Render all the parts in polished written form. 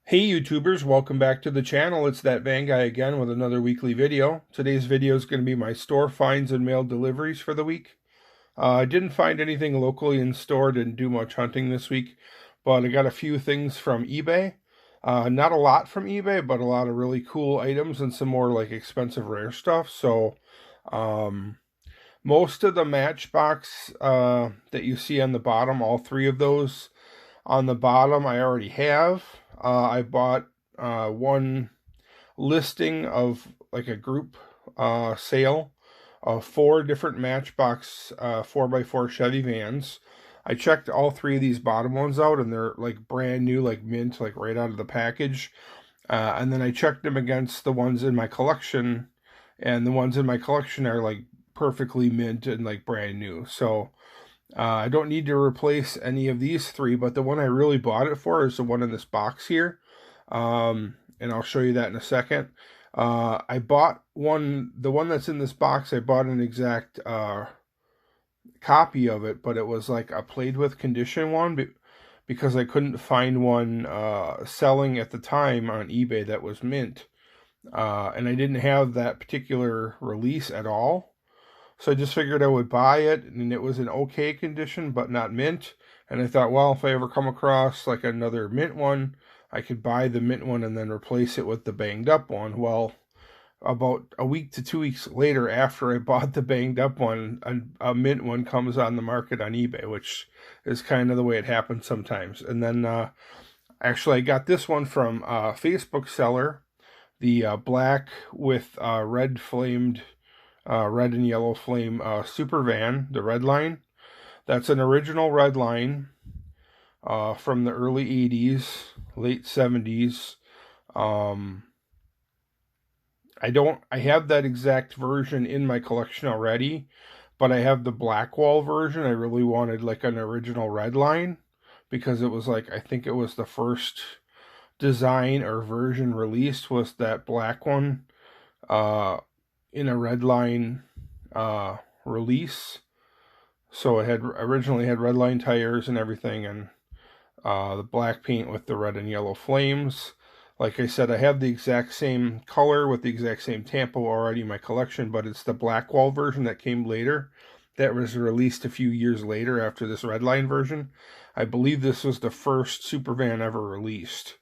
Hey YouTubers, welcome back to the channel. It's that Van Guy again with another weekly video. Today's video is going to be my store finds and mail deliveries for the week. I didn't find anything locally in store, didn't do much hunting this week, but I got a few things from eBay. Not a lot from eBay, but a lot of really cool items and some more like expensive rare stuff. So most of the Matchbox that you see on the bottom, all three of those on the bottom I already have. I bought one listing of like a group sale of 4 different Matchbox 4x4 Chevy vans. I checked all three of these bottom ones out, and they're like brand new, like mint, like right out of the package. And then I checked them against the ones in my collection, and the ones in my collection are like perfectly mint and like brand new. So I don't need to replace any of these three, but the one I really bought it for is the one in this box here. And I'll show you that in a second. I bought the one that's in this box, I bought an exact copy of it, but it was like a played with condition one because I couldn't find one selling at the time on eBay that was mint. And I didn't have that particular release at all. So I just figured I would buy it, and it was in okay condition, but not mint. And I thought, well, if I ever come across like another mint one, I could buy the mint one and then replace it with the banged up one. Well, about a week to 2 weeks later, after I bought the banged up one, a mint one comes on the market on eBay, which is kind of the way it happens sometimes. And then actually I got this one from a Facebook seller, the black with red and yellow flame super van, the red line. That's an original red line from the early 80s, late 70s. I have that exact version in my collection already, but I have the black wall version. I really wanted like an original red line because it was like, I think it was the first design or version released was that black one in a red line release. So it had originally had red line tires and everything, and the black paint with the red and yellow flames. Like I said, I have the exact same color with the exact same tampo already in my collection, but it's the black wall version that came later. That was released a few years later after this red line version. I believe this was the first super van ever released,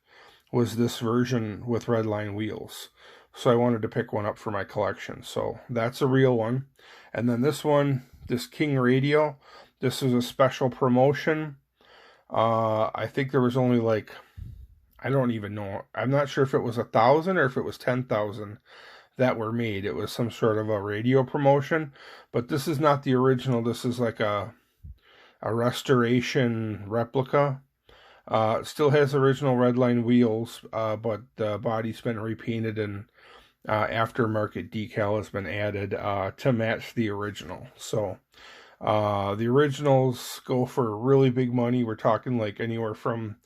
was this version with red line wheels. So I wanted to pick one up for my collection. So that's a real one. And then this one, this King Radio, this is a special promotion. I think there was only like, I don't even know. I'm not sure if it was 1,000 or if it was 10,000 that were made. It was some sort of a radio promotion, but this is not the original. This is like a restoration replica. It still has original redline wheels, but the body's been repainted and aftermarket decal has been added to match the original. So the originals go for really big money. We're talking like anywhere from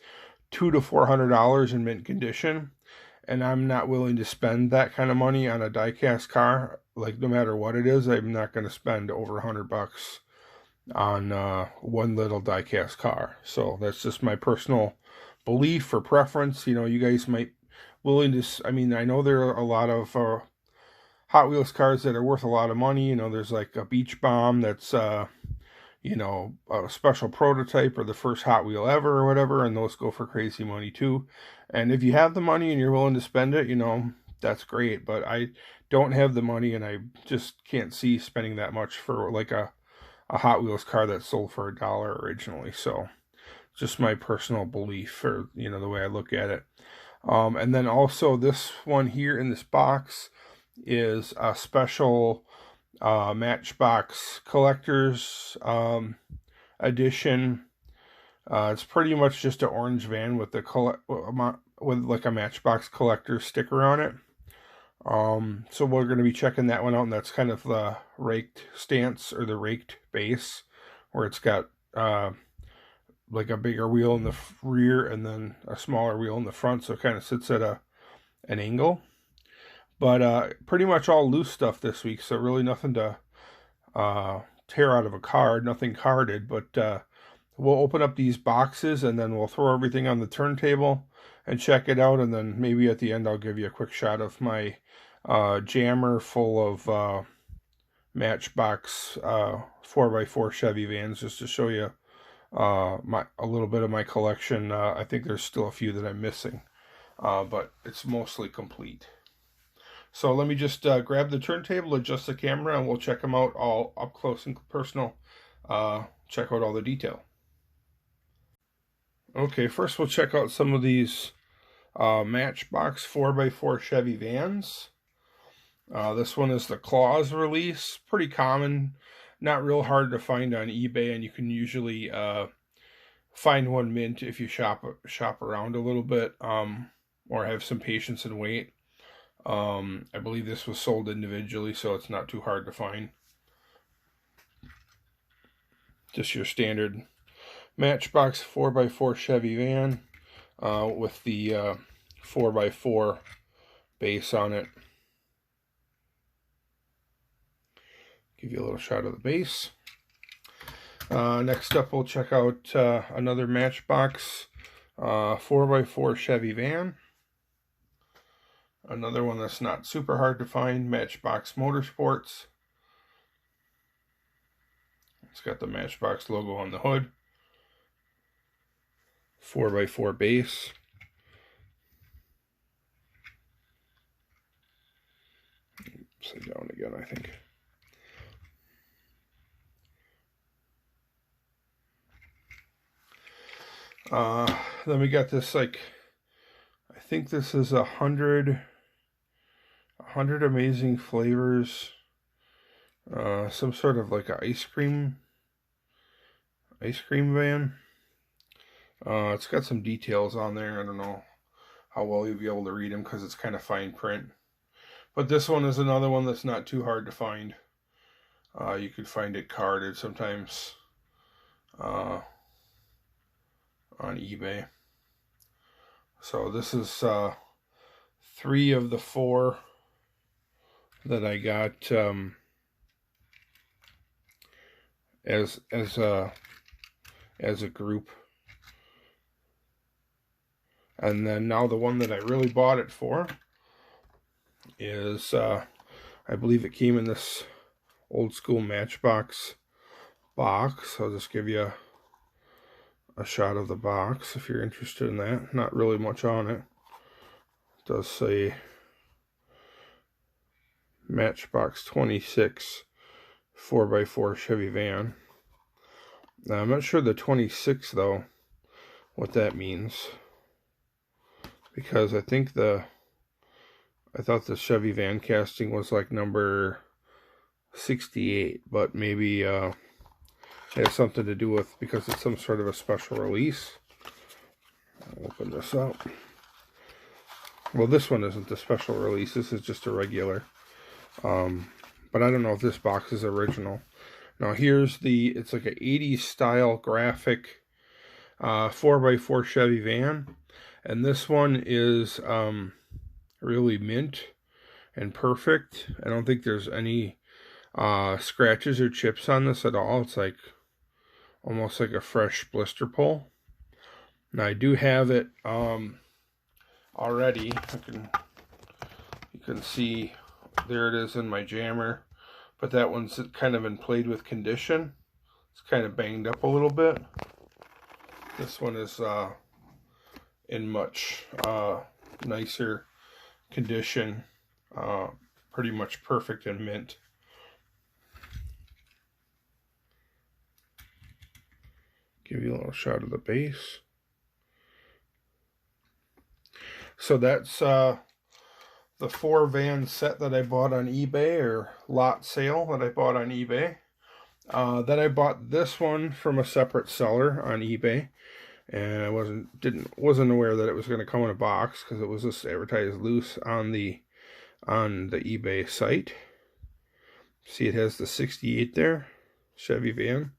$200 to $400 in mint condition, and I'm not willing to spend that kind of money on a diecast car. Like no matter what it is, I'm not going to spend over $100 on one little diecast car. So that's just my personal belief or preference. You know, you guys might willing to, I mean, I know there are a lot of Hot Wheels cars that are worth a lot of money. You know, there's like a Beach Bomb that's you know, a special prototype or the first Hot Wheel ever or whatever, and those go for crazy money too. And if you have the money and you're willing to spend it, you know, that's great. But I don't have the money, and I just can't see spending that much for like a Hot Wheels car that sold for $1 originally. So just my personal belief, or you know, the way I look at it. And then also this one here in this box is a special Matchbox collector's edition. It's pretty much just an orange van with with like a Matchbox collector sticker on it. So we're going to be checking that one out, and that's kind of the raked stance or the raked base, where it's got like a bigger wheel in the rear and then a smaller wheel in the front, so it kind of sits at an angle. But pretty much all loose stuff this week, so really nothing to tear out of a card, nothing carded. But we'll open up these boxes and then we'll throw everything on the turntable, and check it out, and then maybe at the end I'll give you a quick shot of my jammer full of Matchbox 4x4 Chevy vans, just to show you a little bit of my collection. I think there's still a few that I'm missing, but it's mostly complete. So let me just grab the turntable, adjust the camera, and we'll check them out all up close and personal. Check out all the detail. Okay, first we'll check out some of these Matchbox 4x4 Chevy vans. This one is the Claws release. Pretty common, not real hard to find on eBay, and you can usually find one mint if you shop around a little bit, or have some patience and wait. I believe this was sold individually, so it's not too hard to find. Just your standard Matchbox 4x4 Chevy van with the 4x4 base on it. Give you a little shot of the base. Next up, we'll check out another Matchbox 4x4 Chevy van. Another one that's not super hard to find, Matchbox Motorsports. It's got the Matchbox logo on the hood. 4x4 base. Upside down again, I think. Then we got this, like, I think this is 100 amazing flavors. Some sort of like an ice cream van. It's got some details on there. I don't know how well you'll be able to read them because it's kind of fine print. But this one is another one that's not too hard to find. You could find it carded sometimes on eBay. So this is 3 of the 4 that I got as a group. And then now the one that I really bought it for is I believe it came in this old school Matchbox box. I'll just give you a shot of the box if you're interested in that. Not really much on it. It does say Matchbox 26 4x4 Chevy van. Now, I'm not sure the 26 though, what that means, because I think I thought the Chevy van casting was like number 68, but maybe it has something to do with, because it's some sort of a special release. I'll open this up. Well, this one isn't the special release. This is just a regular. But I don't know if this box is original. Now here's it's like an 80s style graphic 4x4 Chevy van. And this one is really mint and perfect. I don't think there's any scratches or chips on this at all. It's like almost like a fresh blister pull. Now I do have it already. You can see there it is in my jammer, but that one's kind of been played with condition. It's kind of banged up a little bit. This one is in much nicer condition, pretty much perfect and mint. Give you a little shot of the base. So that's the 4 van set that I bought on eBay, or lot sale that I bought on eBay. Then I bought this one from a separate seller on eBay, and I wasn't aware that it was going to come in a box because it was just advertised loose on the eBay site. See, it has the 68 there, Chevy van.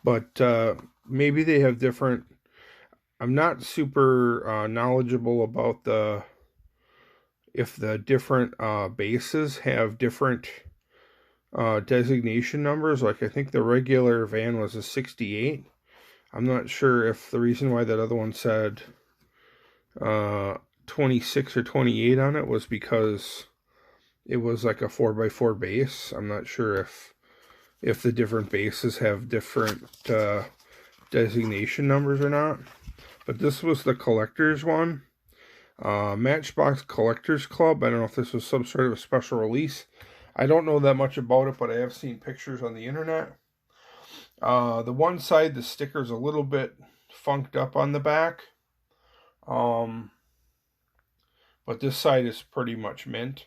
But maybe they have different. I'm not super knowledgeable about if the different bases have different designation numbers. Like I think the regular van was a 68. I'm not sure if the reason why that other one said 26 or 28 on it was because it was like a 4x4 base. I'm not sure if the different bases have different designation numbers or not. But this was the collector's one. Matchbox Collectors Club. I don't know if this was some sort of a special release. I don't know that much about it, but I have seen pictures on the internet. The one side, the sticker's a little bit funked up on the back. But this side is pretty much mint.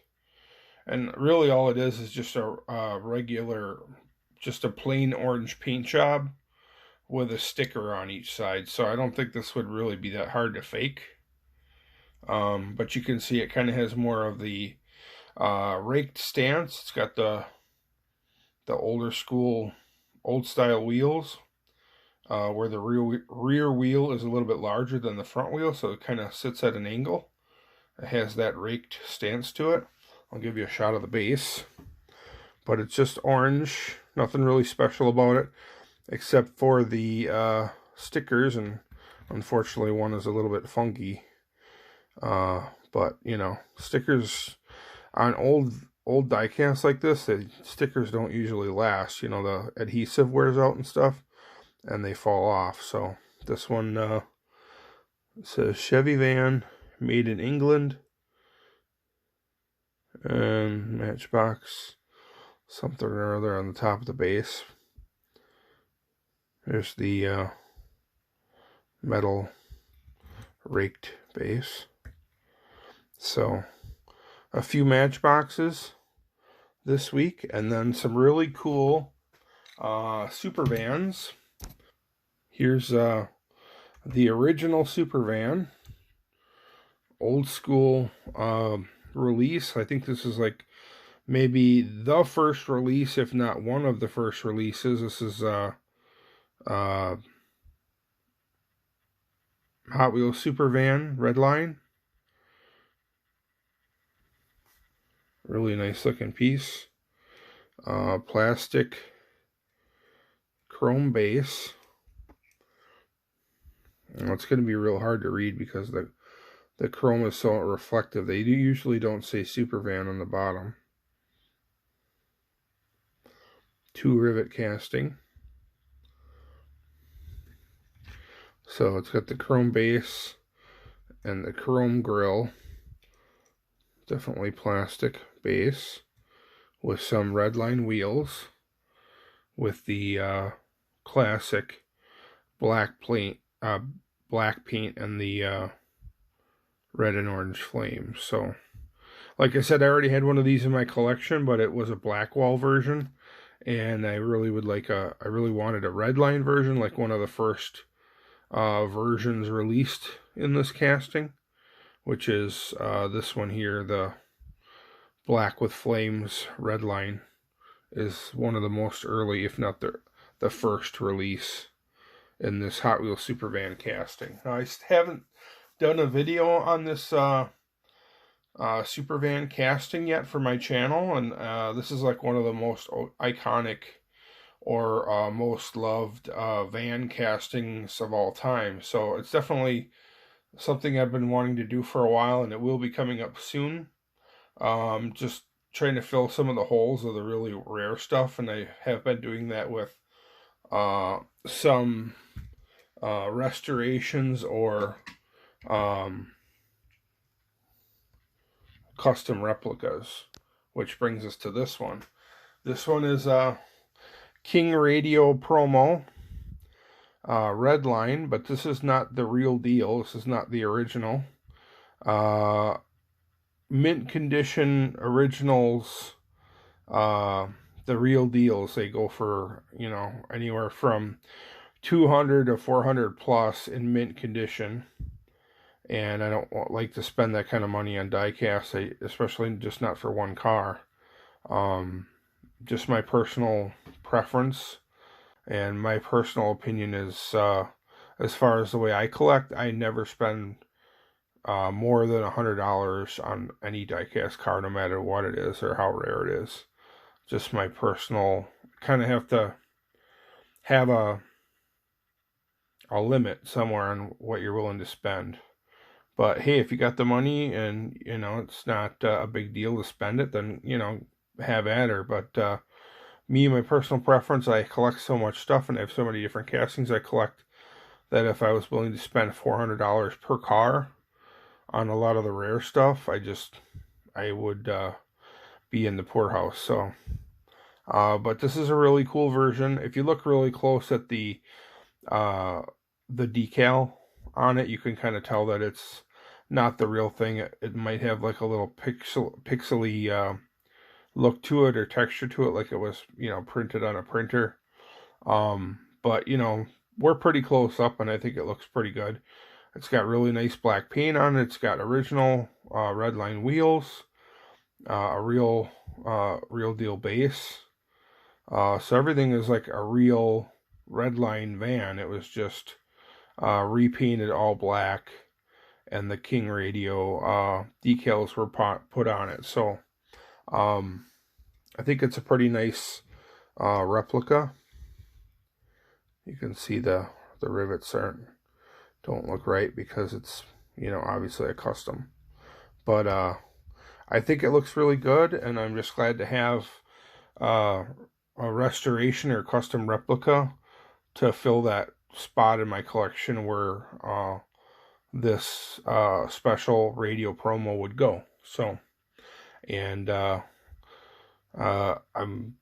And really all it is just a regular, just a plain orange paint job with a sticker on each side. So I don't think this would really be that hard to fake. But you can see it kind of has more of the raked stance. It's got the older school, old style wheels, where the rear wheel is a little bit larger than the front wheel, so it kind of sits at an angle. It has that raked stance to it. I'll give you a shot of the base. But it's just orange. Nothing really special about it, except for the stickers, and unfortunately one is a little bit funky. But you know, stickers on old diecasts like this, the stickers don't usually last. You know, the adhesive wears out and stuff, and they fall off. So this one says Chevy van, made in England, and Matchbox something or other on the top of the base. There's the metal raked base. So a few Matchboxes this week, and then some really cool super vans. Here's the original super van, old school release. I think this is like maybe the first release, if not one of the first releases. This is Hot Wheels super van Redline. Really nice looking piece. Plastic chrome base. Well, it's going to be real hard to read because the chrome is so reflective. They usually don't say super van on the bottom. 2 rivet casting. So it's got the chrome base and the chrome grill. Definitely plastic base with some Redline wheels with the classic black paint and the red and orange flames. So like I said, I already had one of these in my collection, but it was a black wall version, and I really wanted a Redline version, like one of the first versions released in this casting, which is this one here. The black with flames Redline is one of the most early, if not the first release in this Hot Wheels Super Van casting. Now, I haven't done a video on this Super Van casting yet for my channel, and this is like one of the most iconic or most loved van castings of all time. So it's definitely something I've been wanting to do for a while, and it will be coming up soon. Just trying to fill some of the holes of the really rare stuff, and I have been doing that with some restorations or custom replicas, which brings us to this one. This one is King Radio promo Redline, but this is not the real deal. This is not the original. Mint condition originals, the real deals, they go for, you know, anywhere from 200 to 400 plus in mint condition. And I don't like to spend that kind of money on diecast, especially just not for one car. Just my personal preference and my personal opinion is, as far as the way I collect, I never spend more than $100 on any diecast car, no matter what it is or how rare it is. just my personal, kind of have to have a limit somewhere on what you're willing to spend. But hey, if you got the money and it's not a big deal to spend it, then have at her. But me, my personal preference, I collect so much stuff and I have so many different castings I collect that if I was willing to spend $400 per car on a lot of the rare stuff, I would be in the poorhouse. So, but this is a really cool version. If you look really close at the decal on it, you can kind of tell that it's not the real thing. It might have like a little pixely look to it or texture to it, like it was printed on a printer. But we're pretty close up, and I think it looks pretty good. It's got really nice black paint on it. It's got original redline wheels, a real deal base. So everything is like a real redline van. It was just repainted all black, and the King radio decals were put on it. So I think it's a pretty nice replica. You can see the rivets don't look right because it's obviously a custom, but I think it looks really good, and I'm just glad to have a restoration or custom replica to fill that spot in my collection where this special radio promo would go. So, and I'm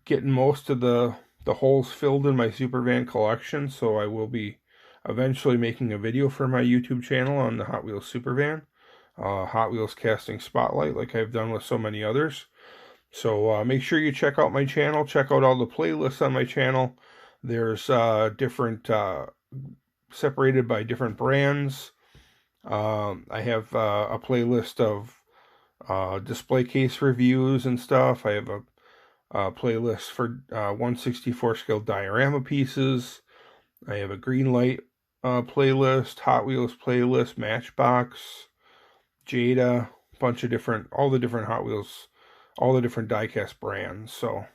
getting most of the holes filled in my Supervan collection, so I will be eventually making a video for my YouTube channel on the Hot Wheels Supervan, Hot Wheels Casting Spotlight, like I've done with so many others. So make sure you check out my channel, check out all the playlists on my channel. There's different, separated by different brands. I have a playlist of display case reviews and stuff. I have a playlist for 1/64 scale diorama pieces. I have a green light playlist, Hot Wheels playlist, Matchbox, Jada, bunch of all the different Hot Wheels, all the different diecast brands. So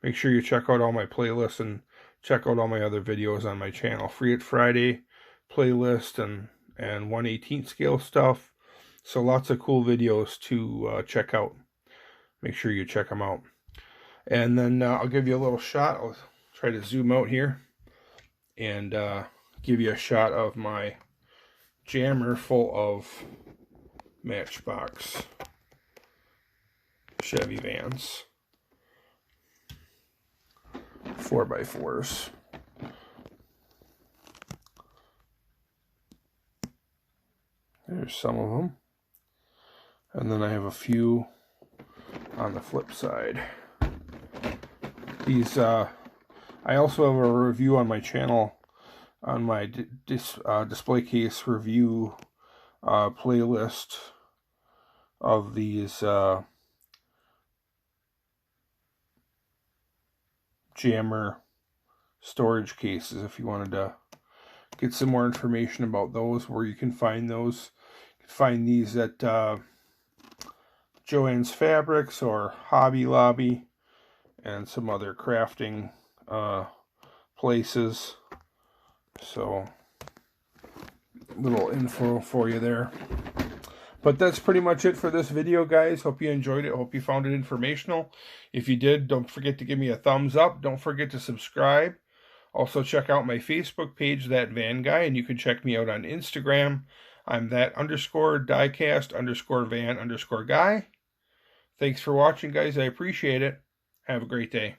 make sure you check out all my playlists and check out all my other videos on my channel. Free It Friday playlist and 1/18 scale stuff. So lots of cool videos to check out. Make sure you check them out. And then I'll give you a little shot. I'll try to zoom out here and give you a shot of my jammer full of Matchbox Chevy vans, 4x4s. There's some of them. And then I have a few on the flip side. These, I also have a review on my channel on my display case review playlist of these jammer storage cases. If you wanted to get some more information about those, where you can find those, you can find these at Joann's Fabrics or Hobby Lobby and some other crafting places. So, little info for you there. But that's pretty much it for this video, guys. Hope you enjoyed it. Hope you found it informational. If you did, don't forget to give me a thumbs up. Don't forget to subscribe. Also, check out my Facebook page, That Van Guy, and you can check me out on Instagram. I'm that_diecast_van_guy. Thanks for watching, guys. I appreciate it. Have a great day.